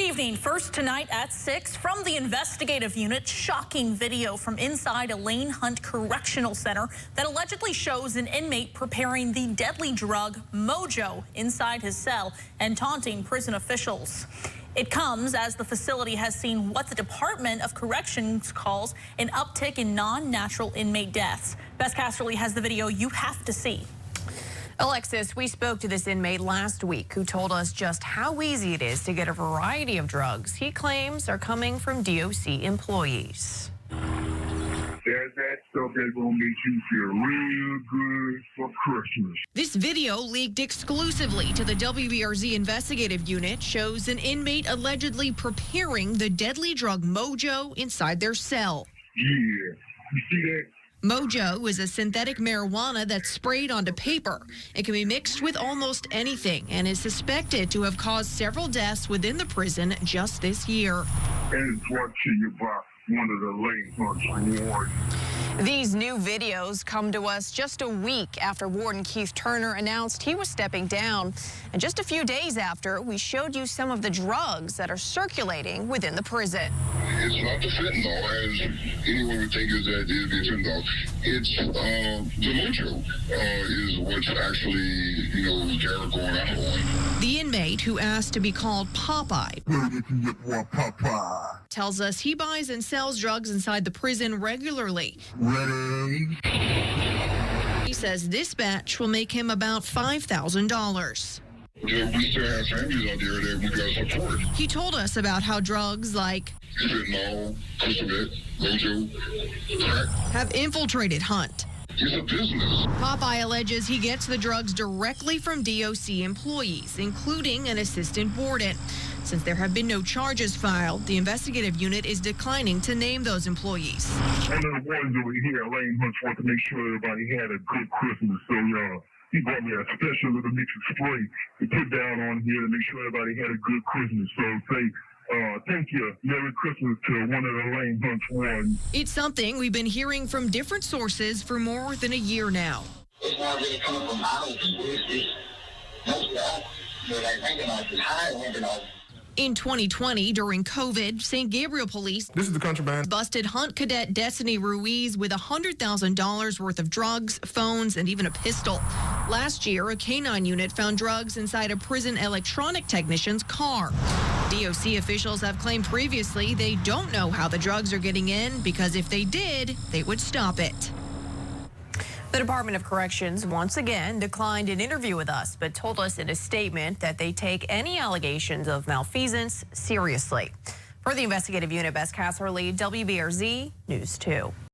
evening. First tonight at 6 from the investigative unit. Shocking video from inside Elayn Hunt Correctional Center that allegedly shows an inmate preparing the deadly drug mojo inside his cell and taunting prison officials. It comes as the facility has seen what the Department of Corrections calls an uptick in non-natural inmate deaths. Bess Casterly has the video you have to see. Alexis, we spoke to this inmate last week who told us just how easy it is to get a variety of drugs he claims are coming from DOC employees. There's that stuff that's gonna make you feel real good for Christmas. This video, leaked exclusively to the WBRZ Investigative Unit, shows an inmate allegedly preparing the deadly drug mojo inside their cell. Yeah, you see that? Mojo is a synthetic marijuana that's sprayed onto paper. It can be mixed with almost anything and is suspected to have caused several deaths within the prison just this year. And it's brought to you by one of the Elayn Hunt wards. These new videos come to us just a week after Warden Keith Turner announced he was stepping down. And just a few days after, we showed you some of the drugs that are circulating within the prison. It's not the fentanyl, as anyone would think is that it'd be fentanyl. It's the mojo is what's actually, they're going out on. The inmate, who asked to be called Popeye, tells us he buys and sells drugs inside the prison regularly. Ready? He says this batch will make him about $5,000. We still have families out there that we got support. He told us about how drugs like Fentanyl, crystal meth, mojo, crack. have infiltrated Hunt. It's a business. Popeye alleges he gets the drugs directly from DOC employees, including an assistant warden. Since there have been no charges filed, the investigative unit is declining to name those employees. One of the ones over here, Elayn Hunt, wanted to make sure everybody had a good Christmas, so he brought me a special little mix of spray to put down on here to make sure everybody had a good Christmas. So say, thank you, Merry Christmas to one of the Elayn Hunt's ones. It's something we've been hearing from different sources for more than a year now. It's not really coming from house. It's most of us, like fentanyl is high fentanyl. In 2020, during COVID, St. Gabriel Police This is the contraband. busted Hunt cadet Destiny Ruiz with $100,000 worth of drugs, phones, and even a pistol. Last year, a K-9 unit found drugs inside a prison electronic technician's car. DOC officials have claimed previously they don't know how the drugs are getting in because if they did, they would stop it. The Department of Corrections once again declined an interview with us, but told us in a statement that they take any allegations of malfeasance seriously. For the investigative unit, Bess Casterly, WBRZ News 2.